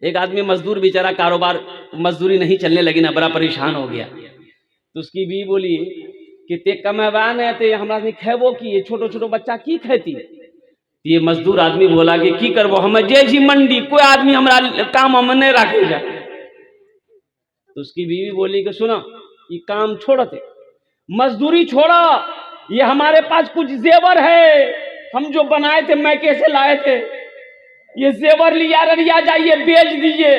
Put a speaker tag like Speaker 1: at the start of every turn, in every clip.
Speaker 1: एक आदमी मजदूर बेचारा, कारोबार मजदूरी नहीं चलने लगी ना, बड़ा परेशान हो गया। तो उसकी बीवी बोली कि ते कमेवान है ते हमरा नहीं खेबो की, ये छोटो छोटो बच्चा की खेती। ये मजदूर आदमी बोला कि की करबो, हम जे जी मंडी, कोई आदमी हमरा काम हम नहीं रखे जा। तो उसकी बीवी बोली कि सुनो, ये काम छोड़ते, मजदूरी छोड़ो, ये हमारे पास कुछ जेवर है, हम जो बनाए थे मैके से लाए थे, ये जेवर लिया ररिया जाइए, बेच दीजिए,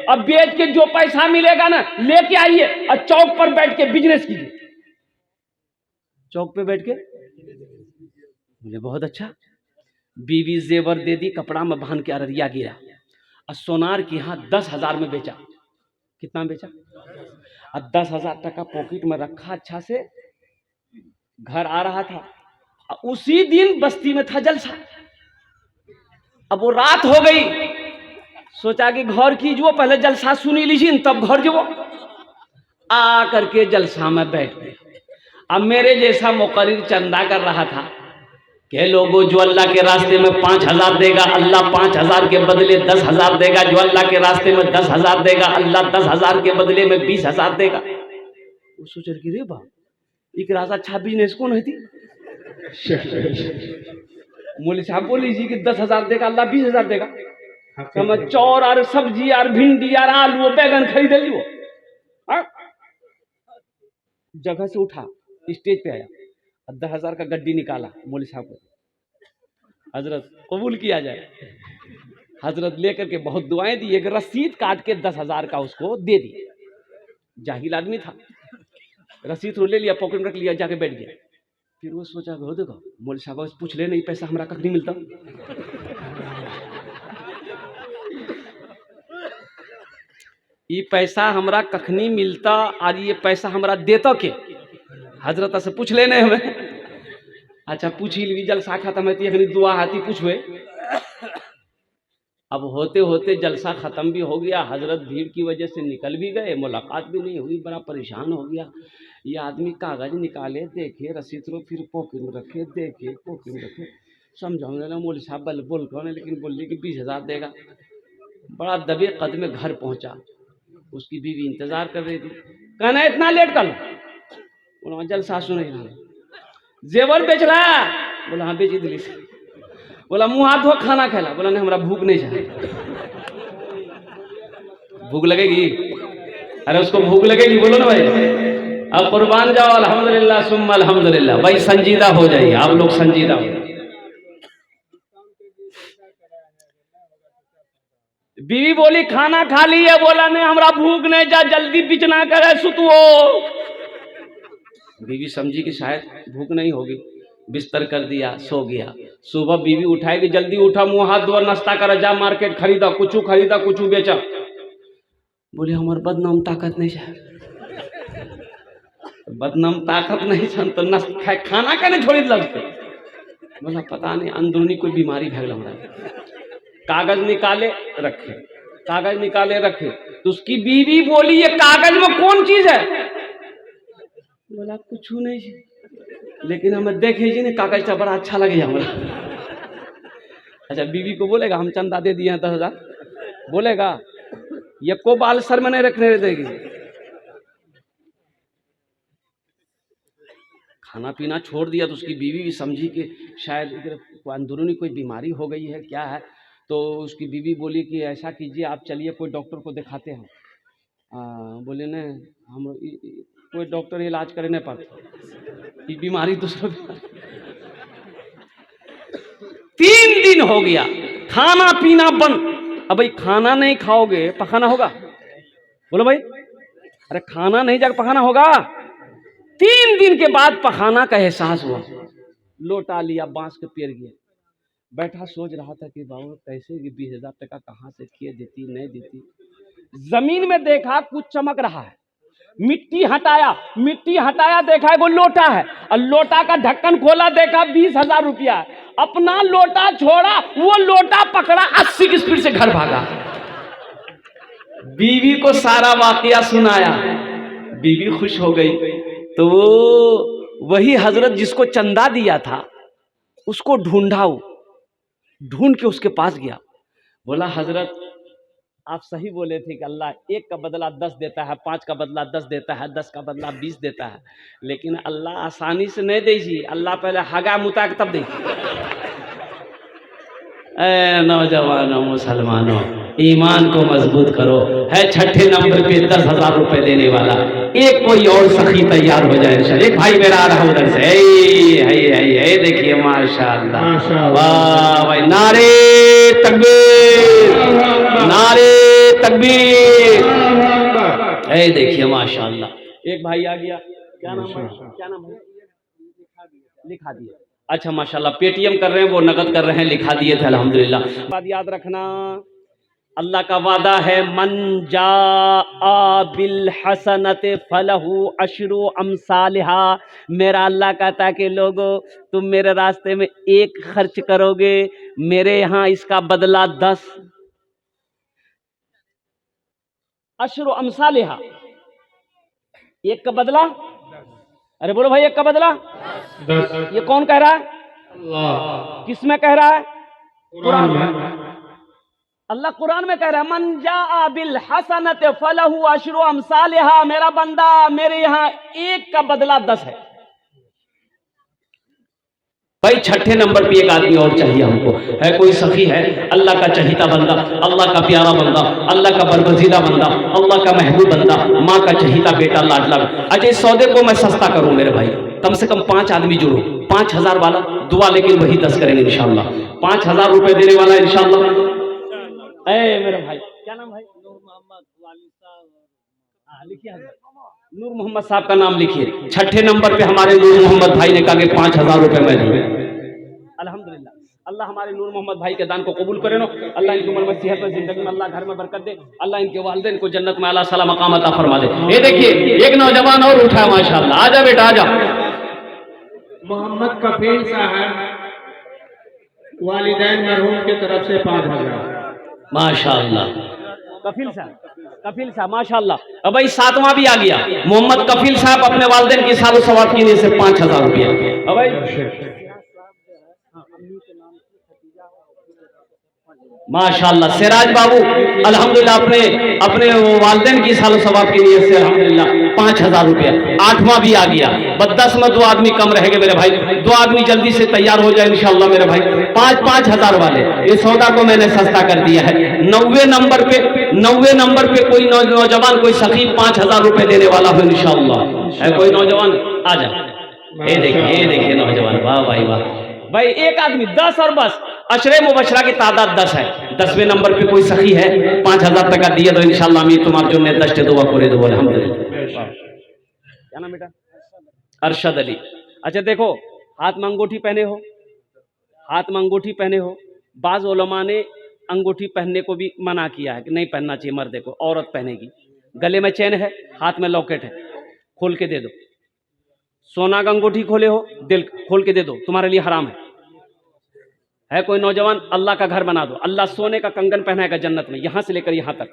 Speaker 1: अब बेच के जो पैसा मिलेगा ना लेके आइए और चौक पर बैठ के बिजनेस कीजिए। चौक पे बैठ के, मुझे बहुत अच्छा। बीवी जेवर दे दी, कपड़ा में बांध के अररिया गिरा और सोनार की यहाँ 10,000 में बेचा। कितना बेचा? और 10,000 टका पॉकेट में रखा, अच्छा से घर आ रहा था। उसी दिन बस्ती में था जलसा। अब वो रात हो गई, सोचा कि घर की जो पहले जलसा सुनी लीजिए तब घर जो आ करके जलसा में बैठ गए। अब मेरे जैसा मुकर्रिर चंदा कर रहा था कि लोगों, जो अल्लाह के रास्ते में 5,000 देगा, अल्लाह 5,000 के बदले 10,000 देगा, जो अल्लाह के रास्ते में 10,000 देगा, अल्लाह 10,000 के बदले में 20,000 देगा। वो सोच रही रे बा, एक राजा अच्छा बिजनेस कौन है थी। मौली साहब बोली जी कि 10,000 देगा, अल्लाह 20,000 देगा। समझ, चौर और सब्जी और भिंडी और आलू बैगन खरीद लियो। जगह से उठा, स्टेज पे आया, 10,000 का गड्डी निकाला, मौली साहब को, हजरत कबूल किया जाए। हजरत लेकर के बहुत दुआएं दी, एक रसीद काट के 10,000 का उसको दे दी। जाहिल आदमी था, रसीद तो ले लिया, पॉकेट में रख लिया, जाके बैठ गया। फिर वो सोचा, देखो मौली साहब पूछ ले, नहीं पैसा हमारा कख नहीं मिलता। ये पैसा हमरा कखनी मिलता और ये पैसा हमरा देता के, हजरत से पूछ लेने हमें। अच्छा पूछ ली, जलसा खत्म है, दुआ हाथी पूछवे। अब होते होते जलसा खत्म भी हो गया, हजरत भीड़ की वजह से निकल भी गए, मुलाकात भी नहीं हुई, बड़ा परेशान हो गया। ये आदमी कागज निकाले, देखे रसीद रो, फिर पॉकेट में रखे, देखे पॉकेट में रखे, समझाने लगा मौली साहब बल बोल कौन है, लेकिन बोलिए कि 20,000 देगा। बड़ा दबे कदम घर पहुंचा, उसकी बीवी इंतजार कर रही थी। कहना इतना लेट कर लो, जलसा सुन रही, जेवर बेच रहा, बोला हाँ बेच दिल्ली से। बोला मुंह हाथ धो, खाना खेला, बोला नहीं हमारा भूख नहीं चाहिए। भूख लगेगी? अरे उसको भूख लगेगी, बोलो ना भाई। अब कुर्बान जाओ, अल्हम्दुलिल्लाह सुम्मा अल्हम्दुलिल्लाह। भाई संजीदा हो जाइए, आप लोग संजीदा हो। बीवी बोली खाना खा लिया, बोला नहीं हमारा भूख नहीं, जा जल्दी बिचना करे सुतुओ। बीवी समझी कि शायद भूख नहीं होगी, बिस्तर कर दिया, सो गया। सुबह बीवी उठाएगी, जल्दी उठा, मुंह हाथ धो, नाश्ता कर, जा मार्केट खरीदा, कुछ खरीदा कुछ बेचा। बोले हमारे बदनाम ताकत नहीं है। बदनाम ताकत नहीं छन तो नाश्ता खाना कहने छोड़ी लगते। बोला पता नहीं अंदरूनी कोई बीमारी भैल हमरा। कागज निकाले रखे, कागज निकाले रखे। तो उसकी बीवी बोली ये कागज में कौन चीज है? बोला कुछ नहीं, लेकिन हमें देखे जी ने कागज का बड़ा अच्छा लगे हमारा। अच्छा बीवी को बोलेगा हम चंदा दे दिए हैं 10,000, बोलेगा? ये को बाल सर में नहीं रखने देगी। खाना पीना छोड़ दिया तो उसकी बीवी भी समझी कि शायद अंदरूनी कोई बीमारी हो गई है, क्या है। तो उसकी बीवी बोली कि ऐसा कीजिए आप चलिए कोई डॉक्टर को दिखाते हैं। बोले नहीं हम कोई डॉक्टर इलाज करे नहीं पाते, ये बीमारी दूसरा। 3 दिन हो गया, खाना पीना बंद। अब भाई खाना नहीं खाओगे पखाना होगा? बोलो भाई, अरे खाना नहीं जाकर पखाना होगा। 3 दिन के बाद पखाना का एहसास हुआ। लोटा लिया, बांस के पेड़ गया, बैठा सोच रहा था कि बाबू कैसे 20,000 टका कहाँ से किए, देती नहीं देती। जमीन में देखा कुछ चमक रहा है, मिट्टी हटाया, देखा वो लोटा है, और लोटा का ढक्कन खोला, देखा 20,000 रुपया। अपना लोटा छोड़ा, वो लोटा पकड़ा, 80 की स्पीड से घर भागा। बीवी को सारा वाकया सुनाया, बीवी खुश हो गई। तो वो वही हजरत जिसको चंदा दिया था उसको ढूंढा, ढूंढ के उसके पास गया, बोला हजरत आप सही बोले थे कि अल्लाह 1 का बदला 10 देता है, 5 का बदला 10 देता है, 10 का बदला 20 देता है, लेकिन अल्लाह आसानी से नहीं दीजिए। अल्लाह पहले हगा मुता के तब दीजिए। ए नौजवानों मुसलमानों, ईमान को मजबूत करो। है छठे नंबर पे 10,000 रुपए देने वाला, एक कोई और सखी तैयार हो जाए इंशाल्लाह। एक भाई मेरा आ रहा उधर से, है देखिए माशाअल्लाह, वाह भाई, नारे तकबीर, नारे तकबीर। ए देखिए माशाअल्लाह, एक भाई आ गया। क्या नाम है? क्या नाम है? लिखा दिए। अच्छा माशाल्लाह, पेटीएम कर रहे हैं, वो नकद कर रहे हैं, लिखा दिए थे अल्हम्दुलिल्लाह। बात याद रखना, अल्लाह का वादा है, मन जाआ बिल हसनत फलहु अशरु अमसालिहा। मेरा अल्लाह कहता है कि लोगों, तुम मेरे रास्ते में 1 खर्च करोगे, मेरे यहाँ इसका बदला 10। अशरु अमसालिहा, 1 का बदला, अरे बोलो भाई, 1 का बदला 10। ये कौन कह रहा है? अल्लाह। किस में कह रहा है? कुरान में। अल्लाह कुरान में कह रहा है, मन जाआ बिल हसनत फलहु अशरु अमसालिहा। मेरा बंदा, मेरे यहाँ 1 का बदला 10 है। भाई छठे नंबर पे एक आदमी और चाहिए हमको। है कोई सखी है, अल्लाह का चहीता बंदा, अल्लाह का प्यारा बंदा, अल्लाह का बरगजीदा बंदा, अल्लाह का महबूब बंदा, माँ का चहीता बेटा लाडला। अच्छा, इस सौदे को मैं सस्ता करूं मेरे भाई, कम से कम 5 आदमी जुड़ो। 5,000 वाला दुआ, लेकिन वही 10 करेंगे इंशाल्लाह। 5,000 रुपए देने वाला इंशाल्लाह। ए मेरे भाई, क्या नाम भाई? नूर मोहम्मद वाली साहब। लिखिए, नूर मोहम्मद साहब का नाम लिखिए। छठे नंबर पे हमारे नूर मोहम्मद भाई ने कहा कि 5,000 रुपए मैं दूं। अल्हम्दुलिल्लाह, अल्लाह हमारे नूर मोहम्मद भाई के दान को कबूल करे। अल्लाह इनकी उम्र में, सेहत में, जिंदगी में अल्लाह घर में बरकत दे। अल्लाह इनके वालिदैन को जन्नत में आला साला मकाम अता फरमा दे। ये देखिए, एक नौजवान और उठा है माशाअल्लाह। आजा बेटा आजा।
Speaker 2: मोहम्मद कफील साहब, वालिदैन मरहूम की तरफ से 5,000
Speaker 1: माशाअल्लाह। कफील साहब माशाअल्लाह। अब भाई 7वां भी आ गया, मोहम्मद कफील साहब अपने वालिदैन की सालो सवाब की नीयत से 5,000 रुपया। अब भाई माशाअल्लाह, सिराज बाबू अल्हम्दुलिल्लाह अपने वालिदैन की सालो सवाब की नीयत से अल्हम्दुलिल्लाह 5,000 रुपया। 8वां भी आ गया। बस 10 में 2 आदमी कम रहेंगे मेरे भाई। 2 आदमी जल्दी से तैयार हो जाए इंशाअल्लाह मेरे भाई। 5,000 वाले ये सौदा को मैंने सस्ता कर दिया है। 90 नंबर पे कोई नौजवान, कोई सखी 5,000 रुपए देने वाला हो इंशाअल्लाह। है कोई नौजवान? आ जा। ये देखिए नौजवान, वाह भाई वाह भाई। एक आदमी 10 और बस अशरे मुबशरा की तादाद 10 है। 10वें नंबर पे कोई सखी है, 5,000 टका दिए तो इंशाअल्लाह मैं तुम्हारे जो मैं 10 दुआ करे दो अल्हम्दुलिल्लाह। क्या नाम बेटा? अरशद अली। अच्छा देखो, हाथ में अंगूठी पहने हो, हाथ में अंगूठी पहने हो। बाज उलमा ने अंगूठी पहनने को भी मना किया है कि नहीं पहनना चाहिए मर्द को, औरत पहनेगी। गले में चैन है, हाथ में लॉकेट है, खोल के दे दो। सोना का अंगूठी खोले हो, दिल खोल के दे दो, तुम्हारे लिए हराम है कोई नौजवान? अल्लाह का घर बना दो। अल्लाह सोने का कंगन पहनाएगा जन्नत में, यहां से लेकर यहां तक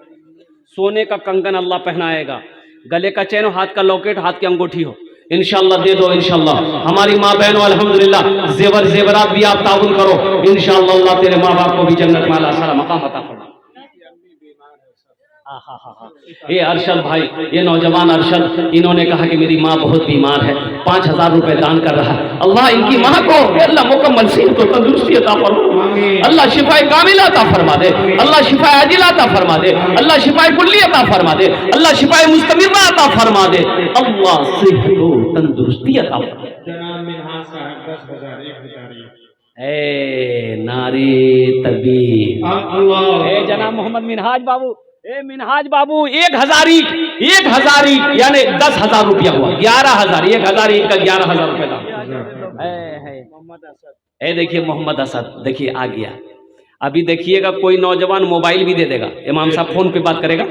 Speaker 1: सोने का कंगन अल्लाह पहनाएगा। गले का चैन हो, हाथ का लॉकेट, हाथ की अंगूठी हो, इंशाअल्लाह दे दो इंशाअल्लाह। हमारी माँ बहनों अल्हम्दुलिल्लाह जेवरात भी आप ताउन करो इंशाअल्लाह। अल्लाह तेरे माँ बाप को भी जन्नत में आला साला मकाम अता फरमा। ये अरशद भाई, ये नौजवान अरशद, इन्होंने कहा कि मेरी माँ बहुत बीमार है, 5,000 रुपए दान कर रहा है। अल्लाह इनकी माँ को अल्लाह मुकम्मल सेहत और तंदुरुस्ती अता फरमा, अल्लाह शिफाए कामिला अता फरमा दे, अल्लाह शिफाए आजिला अता फरमा दे, अल्लाह शिफाए कुल्ली अता फरमा दे, अल्लाह शिफाए मुस्तमिरा अता फरमा दे, अल्लाह सेहत और तंदुरुस्ती अता फरमा दे।
Speaker 2: जनाब मिनहाज साहब 10,000
Speaker 1: नारे तकबीर। अल्लाह। जनाब मोहम्मद मिनहाज बाबू, मिनहाज बाबू 1,000 ईंट यानी 10,000 रुपया हुआ। 11,000, 1,000 ईंट का 11,000 रुपये दाम है। देखिए मोहम्मद असद, देखिए आ गया। अभी देखिएगा कोई नौजवान मोबाइल भी दे देगा, इमाम साहब फोन पे बात करेगा,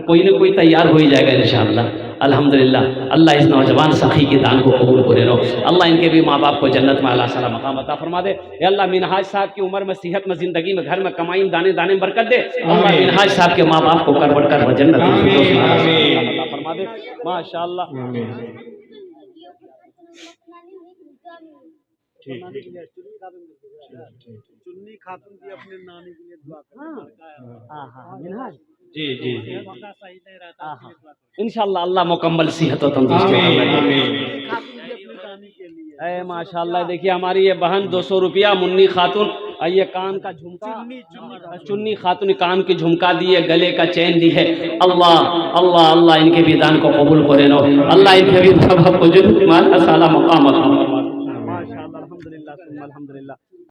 Speaker 1: कोई ना कोई तैयार हो ही जाएगा इंशाअल्लाह। अल्हम्दुलिल्लाह, अल्लाह इस नौजवान सखी के दान को कबूल करे रो। अल्लाह इनके भी माँ बाप को जन्नत में आला साला मकाम अता फरमा दे। अल्लाह मिनहाज साहब की उम्र में, सेहत में, जिंदगी में, घर में, कमाई में, दाने दाने में बरकत दे। अल्लाह मिनहाज साहब के माँ बाप को कर बढ़कर जन्नत में अता फरमा दे। माशाअल्लाह।
Speaker 3: चुन्नी खातून की अपने नानी के लिए दुआ
Speaker 1: हाँ हाँ मिनहाज
Speaker 2: जी जी जी
Speaker 3: सही नहीं रहता
Speaker 1: हाँ इंशाल्लाह अल्लाह मुकम्मल सेहत और तंदुरुस्ती
Speaker 2: आमीन
Speaker 1: अता फरमाए।
Speaker 2: आमीन
Speaker 3: खातून की अपनी नानी के लिए
Speaker 1: ए माशाल्लाह देखिए हमारी ये बहन 200 रुपया मुन्नी खातून और ये कान का झुमका चुन्नी खातून कान की झुमका दिए गले का चैन दी है। अल्लाह अल्लाह अल्लाह इनके भी दान को कबूल करे नो अल्लाह इनके भी सबक को जो माला साला मकाम अता फरमाए। माशाल्लाह अल्हम्दुलिल्लाह सुम्मा अल्हम्दुलिल्लाह।